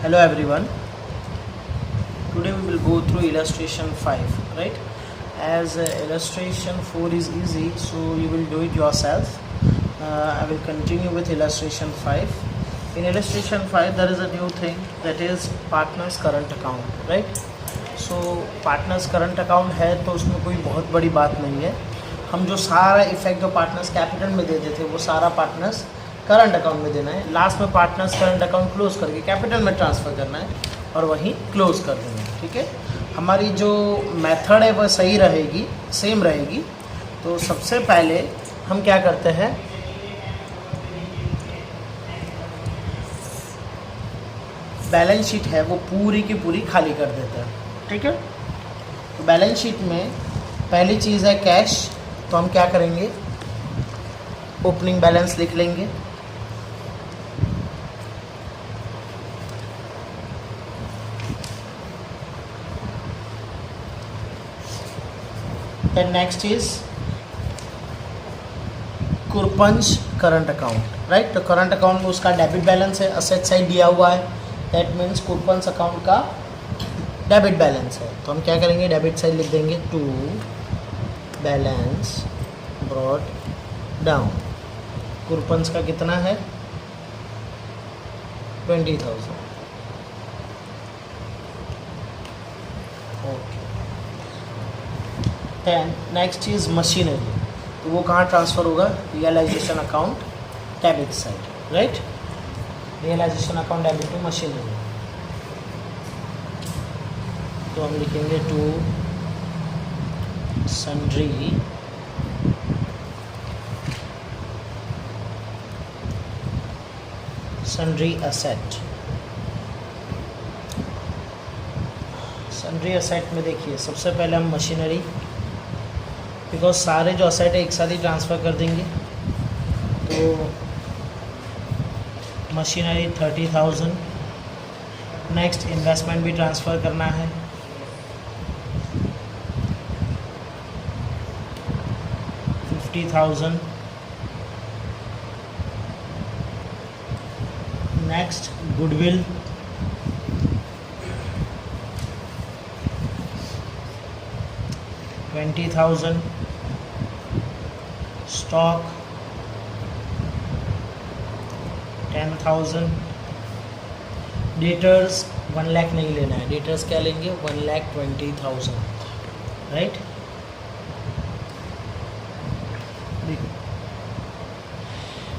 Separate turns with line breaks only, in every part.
Hello everyone. Today we will go through illustration 5, right? As illustration 4 is easy, so you will do it yourself. I will continue with illustration 5. In illustration 5 there is a new thing, that is partners current account, right? So partners current account है तो उसमें कोई बहुत बड़ी बात नहीं है. हम जो सारा इफेक्ट जो पार्टनर्स कैपिटल में देते थे वो सारा पार्टनर्स करंट अकाउंट में देना है. लास्ट में पार्टनर्स करंट अकाउंट क्लोज करके कैपिटल में ट्रांसफ़र करना है और वहीं क्लोज कर देना है. ठीक है, हमारी जो मेथड है वह सही रहेगी, सेम रहेगी. तो सबसे पहले हम क्या करते हैं, बैलेंस शीट है वो पूरी की पूरी खाली कर देते हैं. ठीक है, तो बैलेंस शीट में पहली चीज़ है कैश. तो हम क्या करेंगे, ओपनिंग बैलेंस लिख लेंगे. Then next is Krupansh current account, right. तो करंट अकाउंट में उसका डेबिट बैलेंस है, असेट साइड दिया हुआ है, दैट मीन्स कुरपंच अकाउंट का डेबिट बैलेंस है. तो हम क्या करेंगे, डेबिट साइड लिख देंगे to balance brought down. Krupansh का कितना है 20,000. Okay. Then next is machinery. तो वो कहाँ ट्रांसफ़र होगा, realisation account debit side, right. Realisation account debit to machinery. तो हम लिखेंगे to sundry asset. Sundry asset में देखिए सबसे पहले हम मशीनरी, बिकॉज सारे जो असेट है एक साथ ही ट्रांसफ़र कर देंगे. तो मशीनरी 30,000. नेक्स्ट इन्वेस्टमेंट भी ट्रांसफ़र करना है. $50,000. Next goodwill, $20,000. Stock 10,000. Debtors 1 lakh नहीं लेना है, डेटर्स क्या लेंगे 1,20,000, राइट.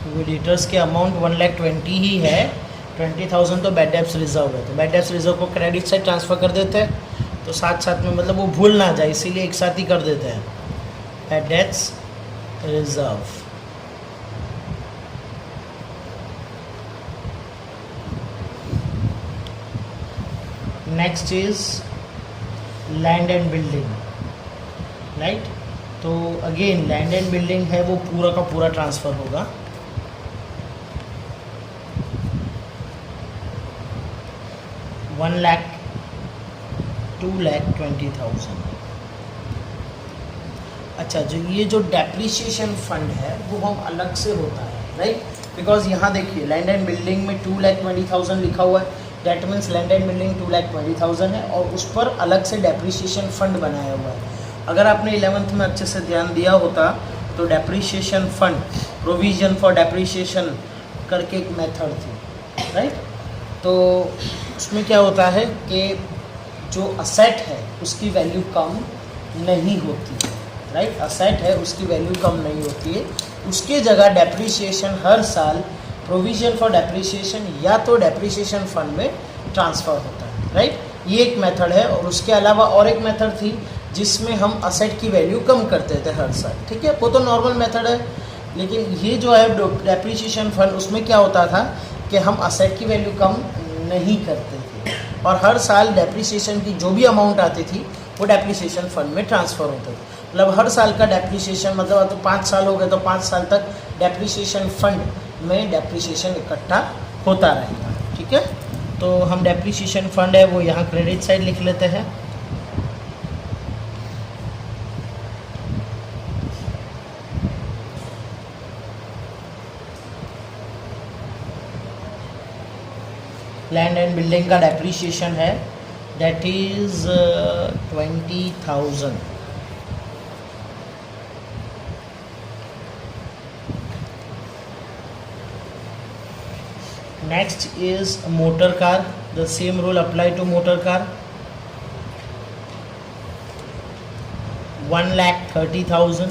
वो डेटर्स के अमाउंट 1,20,000 ही है. 20,000 तो बैड डेब्ट्स रिजर्व है, तो बैड डेब्ट्स रिजर्व को क्रेडिट से ट्रांसफ़र कर देते हैं. तो साथ साथ में मतलब वो भूल ना जाए, इसीलिए एक साथ ही कर देते हैं, bad debts reserve. Next is land and building, right. तो अगेन लैंड एंड बिल्डिंग है वो पूरा का पूरा ट्रांसफ़र होगा. $1,02,20,000. अच्छा, जो ये जो डेप्रिसिएशन फंड है वो हम अलग से होता है, राइट. बिकॉज यहाँ देखिए लैंड एंड बिल्डिंग में 2,20,000 लिखा हुआ है, that means land and building 2,20,000 है और उस पर अलग से डेप्रिसिएशन फंड बनाया हुआ है. अगर आपने 11th में अच्छे से ध्यान दिया होता तो depreciation fund, provision for depreciation करके एक मेथड थी, राइट. तो उसमें क्या होता है कि जो असेट है उसकी वैल्यू कम नहीं होती है, राइट. असेट है उसकी वैल्यू कम नहीं होती है, उसके जगह डेप्रिसिएशन हर साल प्रोविजन फॉर डेप्रिसिएशन या तो डेप्रिसिएशन फंड में ट्रांसफ़र होता है, राइट. ये एक मेथड है. और उसके अलावा और एक मेथड थी जिसमें हम असेट की वैल्यू कम करते थे हर साल. ठीक है, वो तो नॉर्मल मेथड है. लेकिन ये जो है डेप्रिसिएशन फंड, उसमें क्या होता था कि हम असेट की वैल्यू कम नहीं करते थे और हर साल डेप्रिसिएशन की जो भी अमाउंट आती थी वो डेप्रिसिएशन फंड में ट्रांसफ़र होता था. मतलब हर साल का डेप्रिसिएशन, मतलब तो 5 साल हो गए तो 5 साल तक डेप्रिसिएशन फंड में डेप्रिसिएशन इकट्ठा होता रहेगा. ठीक है, तो हम डेप्रिसिएशन फंड है वो यहाँ क्रेडिट साइड लिख लेते हैं. लैंड एंड बिल्डिंग का डेप्रीशिएशन है, that is 20,000. Next is motor car. The same rule apply to motor car. 1,30,000.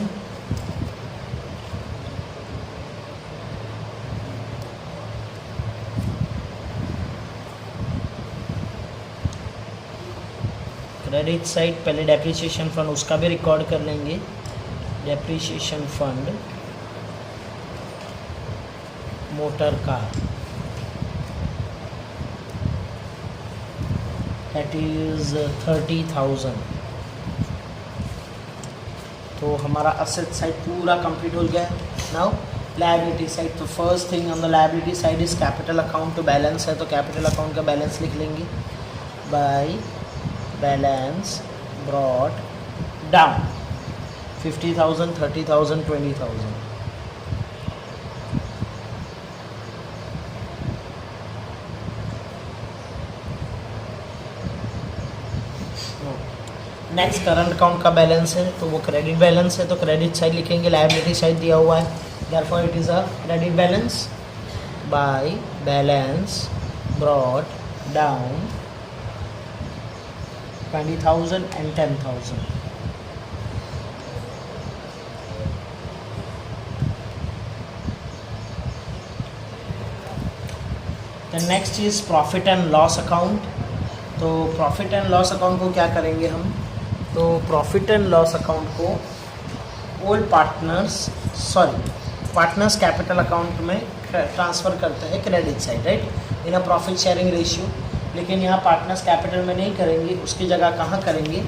Credit side पहले डेप्रिसिएशन फंड उसका भी रिकॉर्ड कर लेंगे. Depreciation fund motor car, that is 30,000. तो हमारा असेट साइड पूरा कंप्लीट हो गया. Now liability side. तो first thing on the liability side is capital account. तो बैलेंस है तो कैपिटल अकाउंट का बैलेंस लिख लेंगे. By balance brought down 50,000, 30,000, 20,000. Next current account का बैलेंस है तो वो क्रेडिट बैलेंस है तो क्रेडिट साइड लिखेंगे. लायबिलिटी साइड दिया हुआ है, therefore it is a credit balance. Bye balance brought down 20,000 and 10,000. The next is profit and loss account. तो प्रॉफिट एंड लॉस अकाउंट को क्या करेंगे हम, तो प्रॉफिट एंड लॉस अकाउंट को ओल्ड पार्टनर्स कैपिटल अकाउंट में ट्रांसफ़र करते हैं क्रेडिट साइड, राइट, इन अ प्रॉफिट शेयरिंग रेशियो. लेकिन यहाँ पार्टनर्स कैपिटल में नहीं करेंगे, उसकी जगह कहाँ करेंगे,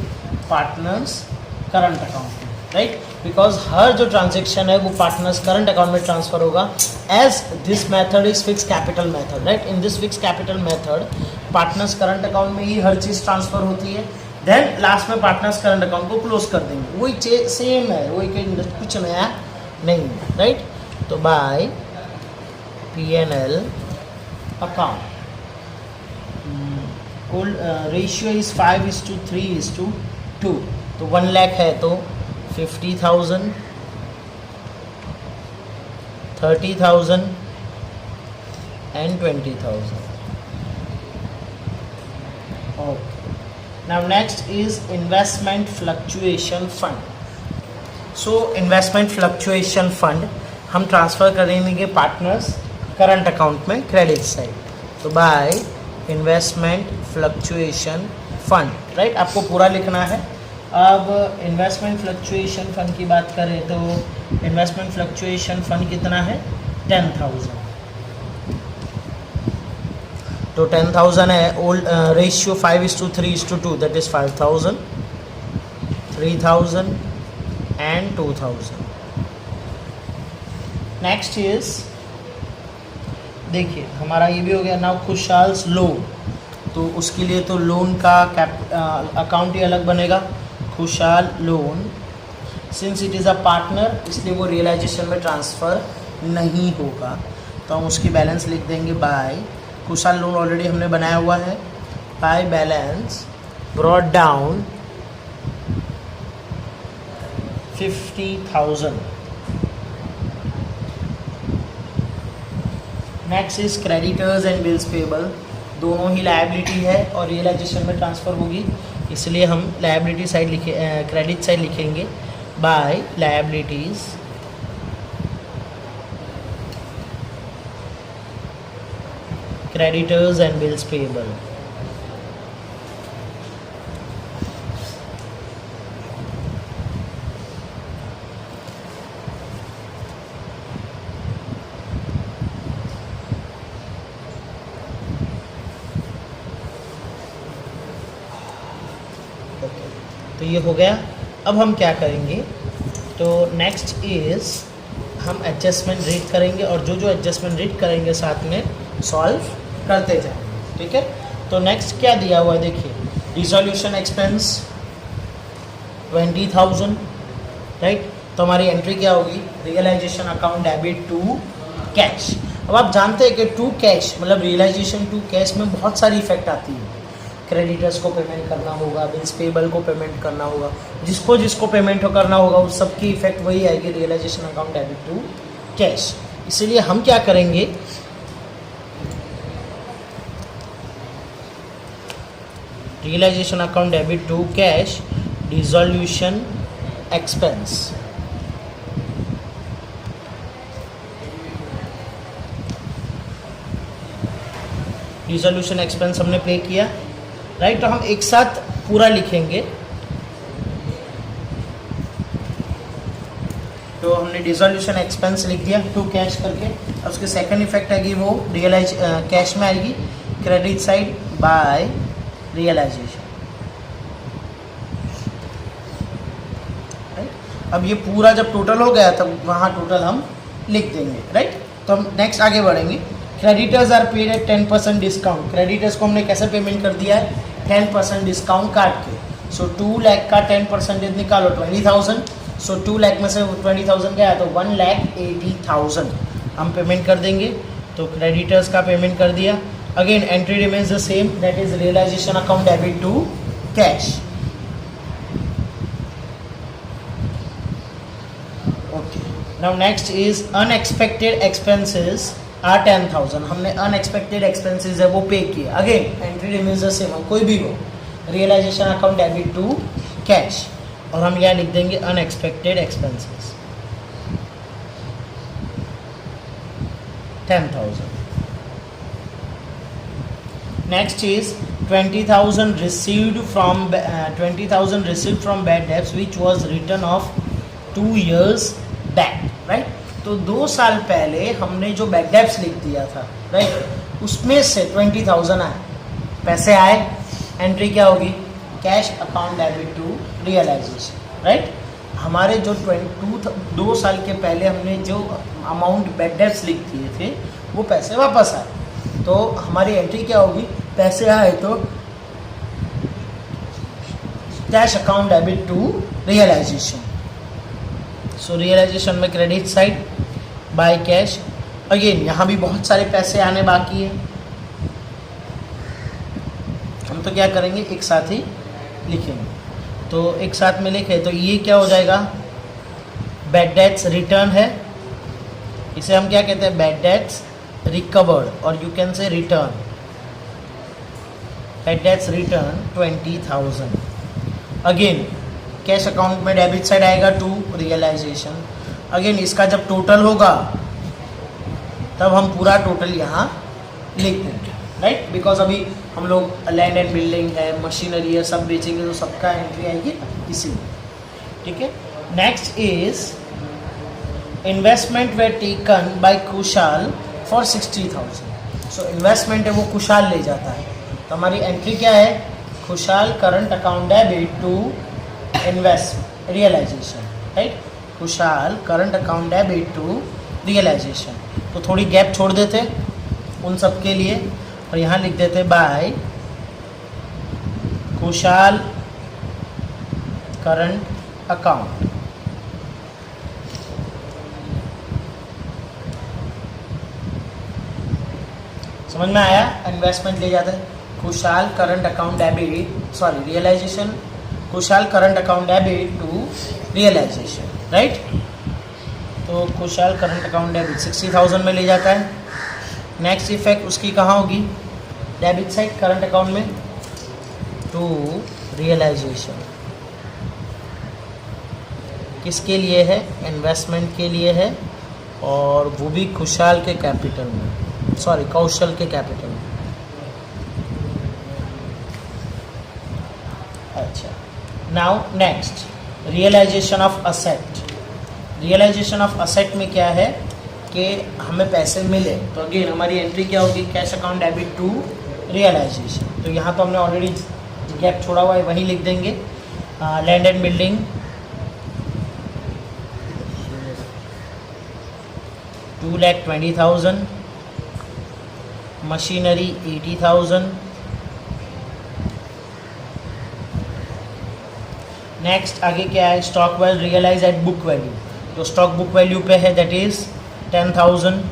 पार्टनर्स करंट अकाउंट में, राइट, बिकॉज हर जो ट्रांजेक्शन है वो पार्टनर्स करंट अकाउंट में ट्रांसफर होगा. As this method is fix capital method, right. In this fix capital method partners current account में ही हर चीज़ ट्रांसफर होती है. देन लास्ट में पार्टनर्स करंट अकाउंट को क्लोज कर देंगे. वही सेम है, वही कुछ नया नहीं है, राइट. तो bye P&L account ratio is 5:3:2. तो 1 लाख है तो 50,000, 30,000 and 20,000. Okay. Now next is investment fluctuation fund. So investment fluctuation fund हम ट्रांसफ़र करेंगे पार्टनर्स करंट अकाउंट में क्रेडिट साइड. तो by investment fluctuation fund, right, आपको पूरा लिखना है. अब इन्वेस्टमेंट फ्लक्चुएशन फंड की बात करें तो इन्वेस्टमेंट फ्लक्चुएशन फंड कितना है, 10,000. तो 10,000 है. Old ratio 5:3:2, that is 5,000, 3,000 and 2,000. Next is देखिए हमारा ये भी हो गया. नाउ खुशहाल्स लोन, तो उसके लिए तो लोन का अकाउंट ही अलग बनेगा. खुशहाल loan, since it is a partner इसलिए वो रियलाइजेशन में ट्रांसफ़र नहीं होगा, तो हम उसकी बैलेंस लिख देंगे बाय खुशहाल लोन ऑलरेडी हमने बनाया हुआ है. Bye balance brought down 50,000. Next is creditors and bills payable. दोनों ही लायबिलिटी है और रियलाइजेशन में ट्रांसफ़र होगी, इसलिए हम लायबिलिटी साइड लिखे क्रेडिट साइड लिखेंगे by liabilities creditors and bills payable. तो ये हो गया. अब हम क्या करेंगे, तो नेक्स्ट इज़ हम एडजस्टमेंट रीड करेंगे और जो जो एडजस्टमेंट रीड करेंगे साथ में सॉल्व करते जाएंगे, ठीक है. तो नेक्स्ट क्या दिया हुआ है देखिए, डिसोल्यूशन एक्सपेंस 20,000, राइट. तो हमारी एंट्री क्या होगी, realisation account debit to cash. अब आप जानते हैं कि टू कैश मतलब रियलाइजेशन टू कैश में बहुत सारी इफेक्ट आती है। क्रेडिटर्स को पेमेंट करना होगा, बिल्स पेबल को पेमेंट करना होगा, जिसको जिसको पेमेंट करना होगा उस सबकी इफेक्ट वही आएगी realisation account debit to cash. इसलिए हम क्या करेंगे, realisation account debit to cash dissolution expense. Dissolution expense हमने पे किया, राइट। तो हम एक साथ पूरा लिखेंगे। तो हमने डिसोल्यूशन एक्सपेंस लिख दिया टू कैश करके। और उसके सेकंड इफेक्ट आएगी वो रियलाइज कैश में आएगी, credit side by realisation, right. अब ये पूरा जब टोटल हो गया तब वहाँ टोटल हम लिख देंगे, राइट। तो हम नेक्स्ट आगे बढ़ेंगे। Creditors are paid at 10% discount. Creditors को हमने कैसे पेमेंट कर दिया है, 10% डिस्काउंट काट के। सो 2 लाख का 10% निकालो 20,000। सो 2 लाख में से 20,000 गया तो 1,80,000 हम पेमेंट कर देंगे। तो क्रेडिटर्स का पेमेंट कर दिया। Again entry remains the same, that is realisation account debit to cash. Okay, now next is unexpected expenses are 10,000। हमने अनएक्सपेक्टेड एक्सपेंसेस है वो पे किए। Again entry remains the same, कोई भी हो, realisation account debit to cash. और हम यहाँ लिख देंगे unexpected expenses 10,000। Next is 20,000 received from bad debts which was return of 2 years back, right. तो 2 साल पहले हमने जो बैड डेब्ट्स लिख दिया था, राइट, उसमें से 20,000 आए, पैसे आए। एंट्री क्या होगी, cash account debit to realisation, right. हमारे जो 2 साल के पहले हमने जो अमाउंट बैड डेब्ट्स लिख दिए थे वो पैसे वापस आए। तो हमारी एंट्री क्या होगी, पैसे आए तो cash account debit to realisation. So realisation में credit side by cash. Again यहाँ भी बहुत सारे पैसे आने बाकी है, हम तो क्या करेंगे एक साथ ही लिखेंगे। तो एक साथ में लिखे तो ये क्या हो जाएगा, बैड डेट्स रिटर्न है, इसे हम क्या कहते हैं, बैड डेट्स रिकवर्ड, और you can say return, bad debts return 20,000। Again cash account में डेबिट साइड आएगा टू रियलाइजेशन। अगेन इसका जब टोटल होगा तब हम पूरा टोटल यहाँ लिख देंगे, राइट। बिकॉज अभी हम लोग लैंड एंड बिल्डिंग है, मशीनरी है, सब बेचेंगे तो सबका एंट्री आएगी इसीलिए, ठीक है। Next is investment were taken by Kushal for 60,000। So investment है वो कुशाल ले जाता है। तो हमारी एंट्री क्या है, Kushal current account debit to invest realisation, right. Kushal current account debit to realisation. तो थोड़ी गैप छोड़ देते उन सब के लिए और यहाँ लिख देते बाय कुशाल करंट अकाउंट। समझ में आया, इन्वेस्टमेंट ले जाते Kushal current account debit, sorry realisation, Kushal current account debit to realisation, right. तो कुशाल करंट अकाउंट डेबिट 60,000 में ले जाता है। नेक्स्ट इफेक्ट उसकी कहाँ होगी, डेबिट साइड करंट अकाउंट में टू रियलाइजेशन। किसके लिए है, इन्वेस्टमेंट के लिए है, और वो भी कुशाल के कैपिटल में, सॉरी कौशल के कैपिटल में। अच्छा, now next realisation of asset. Realisation of asset में क्या है कि हमें पैसे मिले, तो अगेन हमारी एंट्री क्या होगी, cash account debit to realisation. तो यहाँ तो हमने ऑलरेडी गैप छोड़ा हुआ है, वहीं लिख देंगे। Land and building 2,20,000, machinery 80,000। Next आगे क्या है, stock value realise at book value. तो स्टॉक बुक वैल्यू पे है, दैट इज 10,000।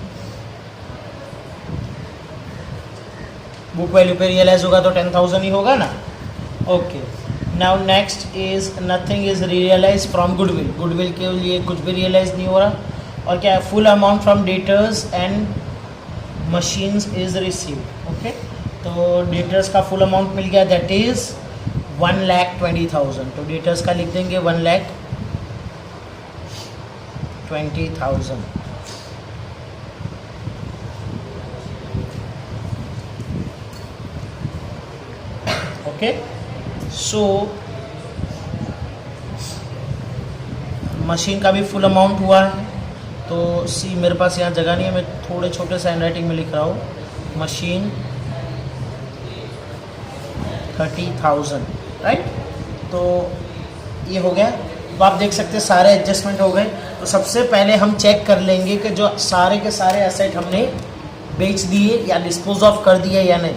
बुक वैल्यू पे रियलाइज होगा तो 10,000 ही होगा ना. Okay, now next is nothing is realise from goodwill. Goodwill के लिए कुछ भी रियलाइज नहीं हो रहा. और क्या है, full amount from debtors and machines is received. Okay, तो डेटर्स का फुल अमाउंट मिल गया, दैट इज 1,20,000. तो डेटर्स का लिख देंगे 1,20,000. ओके, सो मशीन का भी फुल अमाउंट हुआ है. तो सी, मेरे पास यहाँ जगह नहीं है, मैं थोड़े छोटे से हैंडराइटिंग में लिख रहा हूँ. Machine 30,000, right. तो ये हो गया. तो आप देख सकते हैं सारे एडजस्टमेंट हो गए. तो सबसे पहले हम चेक कर लेंगे कि जो सारे के सारे एसेट हमने बेच दिए या डिस्पोज ऑफ कर दिए या नहीं.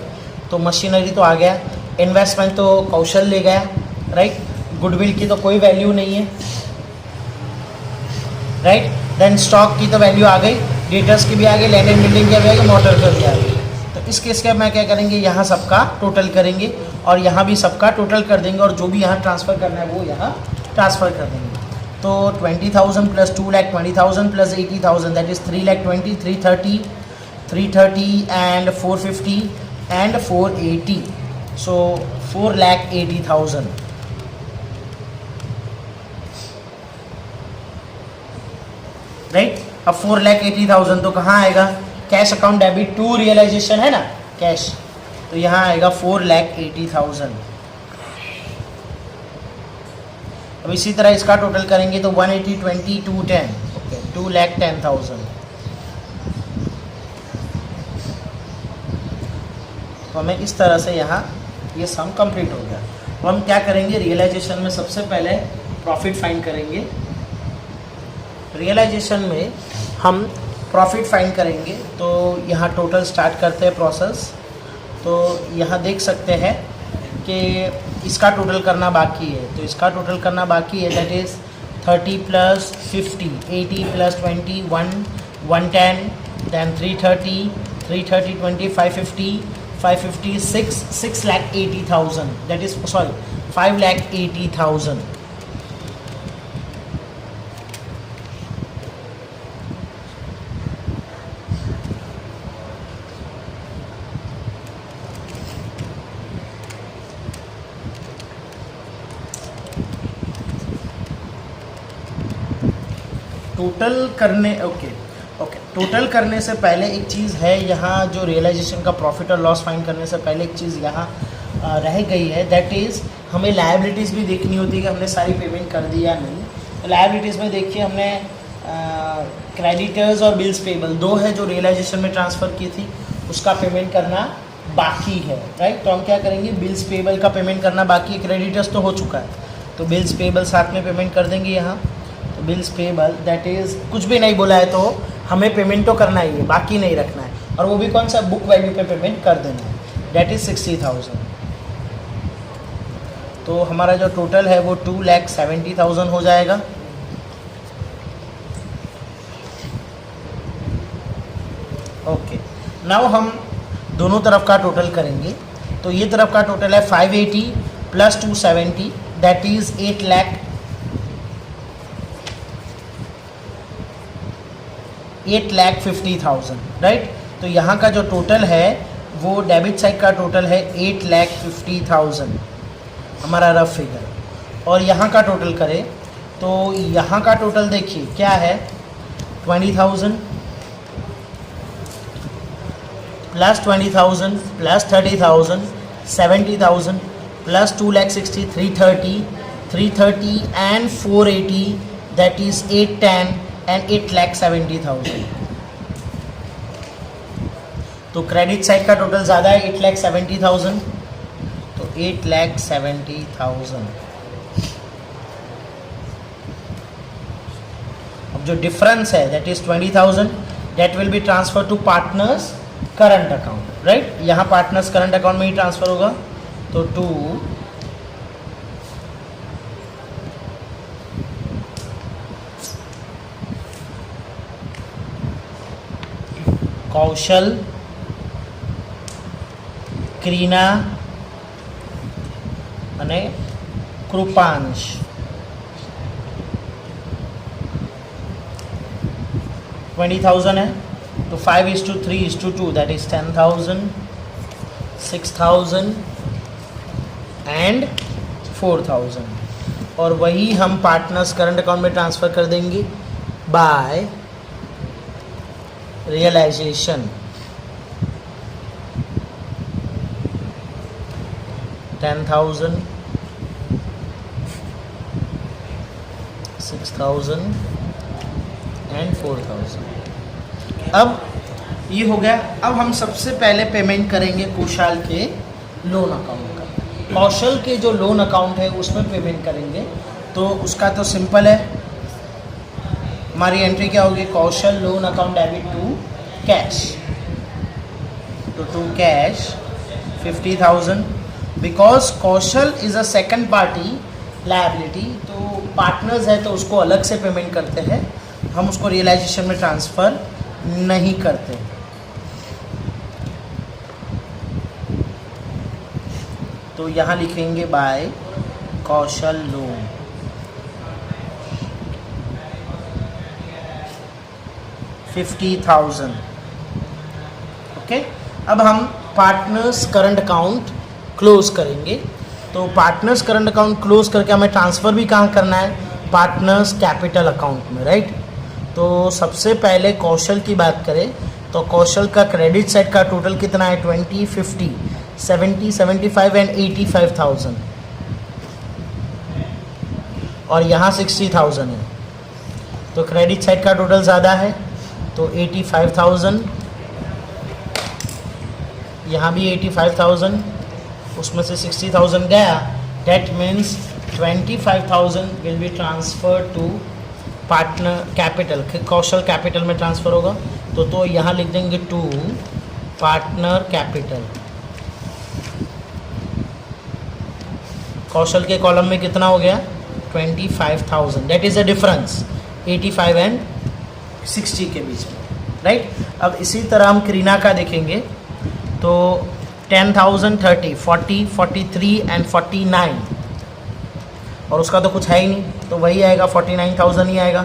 तो मशीनरी तो आ गया, इन्वेस्टमेंट तो कौशल ले गया, राइट. गुडविल की तो कोई वैल्यू नहीं है, राइट. देन स्टॉक की तो वैल्यू आ गई, डेटर्स की भी आ गई, लैंड एंड बिल्डिंग की भी आ गई, मोटर की भी आ गई. तो इस केस के मैं क्या करेंगे, यहाँ सबका टोटल करेंगे और यहाँ भी सबका टोटल कर देंगे और जो भी यहाँ ट्रांसफ़र करना है वो यहाँ ट्रांसफ़र कर देंगे. तो 20,000 plus 2,20,000 plus 80,000, that is 3,20,000, 330 and 450 and 480. So 4,80,000. Right. अब 4,80,000 तो कहाँ आएगा, cash account debit to realisation है ना, कैश. तो यहाँ आएगा 4,80,000. अब इसी तरह इसका टोटल करेंगे तो 180, 20, 210, ओके, 2,10,000. तो हमें इस तरह से यहाँ ये सम कंप्लीट हो गया. तो हम क्या करेंगे, रियलाइजेशन में सबसे पहले प्रॉफिट फाइंड करेंगे. रियलाइजेशन में हम प्रॉफिट फाइंड करेंगे. तो यहाँ टोटल स्टार्ट करते हैं प्रोसेस. तो यहाँ देख सकते हैं कि इसका टोटल करना बाकी है. तो इसका टोटल करना बाकी है, that is 30 plus 50, 80 plus 20, 110, then 330, 20, 550, 6,80,000, that is sorry 5,80,000. Total करने टोटल करने से पहले एक चीज़ है यहाँ, जो रियलाइजेशन का प्रॉफिट और लॉस फाइंड करने से पहले एक चीज़ यहाँ रह गई है, दैट इज़ हमें लायबिलिटीज़ भी देखनी होती है कि हमने सारी पेमेंट कर दी या नहीं. तो लायबिलिटीज़ में देखिए हमने क्रेडिटर्स और बिल्स पेबल दो है जो रियलाइजेशन में ट्रांसफ़र की थी, उसका पेमेंट करना बाकी है, राइट. तो हम क्या करेंगे, बिल्स पेबल का पेमेंट करना बाकी है, क्रेडिटर्स तो हो चुका है, तो बिल्स पेबल साथ में पेमेंट कर देंगे यहाँ. तो बिल्स पेबल दैट इज़ कुछ भी नहीं बोला है तो हमें पेमेंट तो करना ही है, बाकी नहीं रखना है. और वो भी कौन सा, बुक वैल्यू पे पेमेंट कर देना है, दैट इज़ 60,000. तो हमारा जो टोटल है वो 2,70,000 हो जाएगा. ओके, नाउ हम दोनों तरफ का टोटल करेंगे. तो ये तरफ का टोटल है 580 प्लस 270, दैट इज़ 8,50,000, राइट. तो यहाँ का जो टोटल है वो डेबिट साइड का टोटल है 8,50,000, हमारा रफ फिगर. और यहाँ का टोटल करें तो यहाँ का टोटल देखिए क्या है, 20,000 plus 20,000 plus 30,000, 70,000 plus 2,60,000, 330 and 480, that is 810 and 8,70,000. तो क्रेडिट साइड का टोटल ज़्यादा है 8,70,000, तो 8,70,000. अब जो डिफरेंस है that is 20,000, that will be transfer to partners current account, right. यहाँ पार्टनर्स करंट अकाउंट में ही ट्रांसफ़र होगा. तो टू कौशल ક્રીના અને કૃપાંશ. $20,000 है तो 5:3:2 दैट इज 10,000, 6,000 एंड 4,000. और वही हम पार्टनर्स करंट अकाउंट में ट्रांसफ़र कर देंगे बाय रियलाइजेशन. 10,000, 6,000 एंड 4,000. अब ये हो गया. अब हम सबसे पहले पेमेंट करेंगे कौशल के लोन अकाउंट का. कौशल के जो लोन अकाउंट है उसमें पेमेंट करेंगे. तो उसका तो सिंपल है, हमारी एंट्री क्या होगी, Kaushal loan account debit to cash. तो to cash 50,000. Because Kaushal is a second party liability, तो पार्टनर्स है तो उसको अलग से पेमेंट करते हैं, हम उसको रियलाइजेशन में ट्रांसफ़र नहीं करते. तो यहाँ लिखेंगे बाय कौशल लोन. $50,000. ओके. अब हम पार्टनर्स करंट अकाउंट क्लोज करेंगे. तो पार्टनर्स करंट अकाउंट क्लोज करके हमें ट्रांसफ़र भी कहाँ करना है, पार्टनर्स कैपिटल अकाउंट में, राइट. तो सबसे पहले कौशल की बात करें तो कौशल का क्रेडिट साइड का टोटल कितना है, 20, 50, 70, 75 एंड 85,000. और यहाँ 60,000 है. तो क्रेडिट साइड का टोटल ज़्यादा है तो 85,000, यहाँ भी 85,000, उसमें से 60,000 गया. That means 25,000 will be transfer to partner capital. Kaushal capital में ट्रांसफ़र होगा तो यहाँ लिख देंगे टू पार्टनर कैपिटल. कौशल के कॉलम में कितना हो गया, 25,000. That is a difference 85 and 60 के बीच में, राइट. अब इसी तरह हम करीना का देखेंगे तो 10,000, 30, 40, 43 एंड 49. और उसका तो कुछ है ही नहीं तो वही आएगा 49,000 ही आएगा.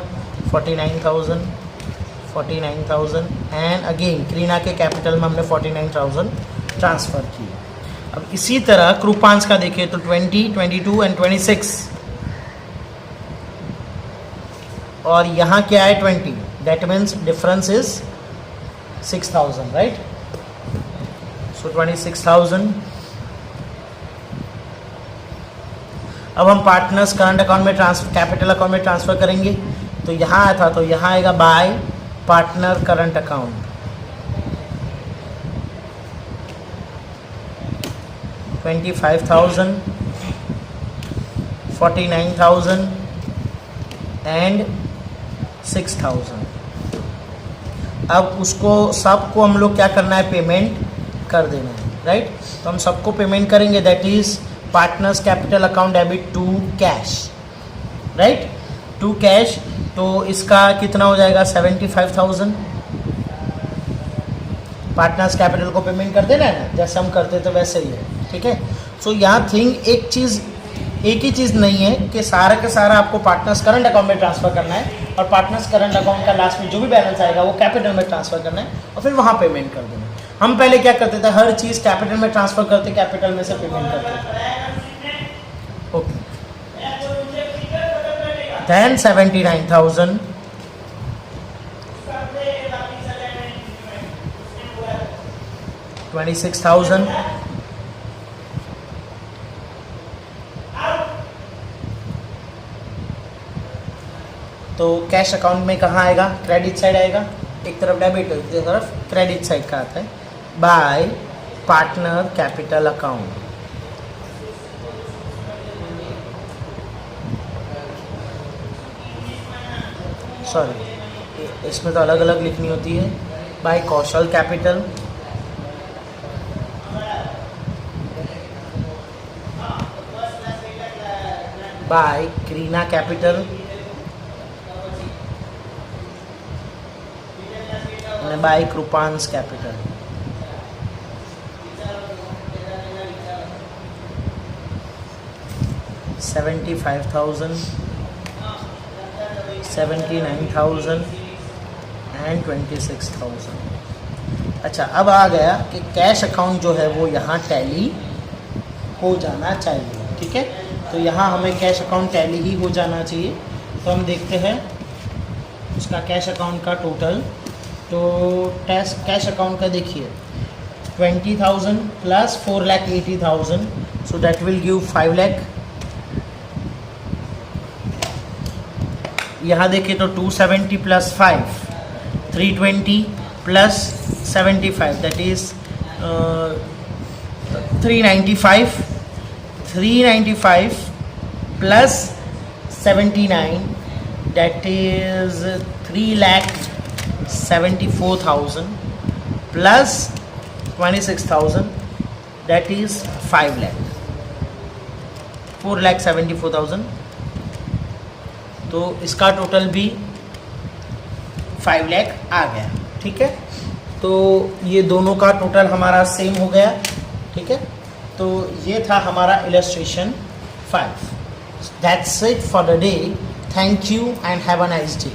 49,000, 49,000 एंड अगेन करीना के कैपिटल में हमने 49,000 ट्रांसफ़र किए. अब इसी तरह कृपांश का देखिए तो 20, 22 एंड 26. और यहाँ क्या है 20. That means difference is 6,000, right. So 26,000. अब हम पार्टनर्स करंट अकाउंट में कैपिटल अकाउंट में ट्रांसफ़र करेंगे तो यहाँ आया था तो यहाँ आएगा by partner current account. 25,000, 49,000 and 6,000. अब उसको सबको हम लोग क्या करना है, पेमेंट कर देना है, राइट. तो हम सबको पेमेंट करेंगे. That is partners capital account debit to cash, right, to cash. तो इसका कितना हो जाएगा 75,000. पार्टनर्स कैपिटल को पेमेंट कर देना है ना, जैसे हम करते थे वैसे ही है, ठीक है. सो यहाँ थिंग एक ही चीज़ नहीं है कि सारा का सारा आपको पार्टनर्स करंट अकाउंट में ट्रांसफ़र करना है और पार्टनर्स करंट अकाउंट का लास्ट में जो भी बैलेंस आएगा वो कैपिटल में ट्रांसफ़र करना है और फिर वहाँ पेमेंट कर देना है. हम पहले क्या करते थे, हर चीज़ कैपिटल में ट्रांसफ़र करते, कैपिटल में से पेमेंट करते थे. ओके. देन 79,000, 26,000. तो कैश अकाउंट में कहाँ आएगा, क्रेडिट साइड आएगा. एक तरफ डेबिट है, एक तरफ क्रेडिट साइड का आता है by partner capital account. Sorry, इसमें तो अलग अलग लिखनी होती है. By Kaushal capital, by Kareena capital and by Krupansh capital. 75,000, 79,000 and 26,000। अच्छा, अब आ गया कि कैश अकाउंट जो है वो यहाँ टैली हो जाना चाहिए। ठीक है, तो यहाँ हमें कैश अकाउंट टैली ही हो जाना चाहिए। तो हम देखते हैं उसका कैश अकाउंट का टोटल। तो कैश अकाउंट का देखिए 20,000 plus 4,80,000, so that will give 5 lakh. यहाँ देखिए तो 270 plus 5 320 plus 75 that is 395, 395 plus 79 that is 3,74,000 plus 26,000 that is 5 lakh, 4,74,000। तो इसका टोटल भी 5 लाख आ गया। ठीक है, तो ये दोनों का टोटल हमारा सेम हो गया। ठीक है, तो ये था हमारा illustration 5। That's it for the day. Thank you and have a nice day.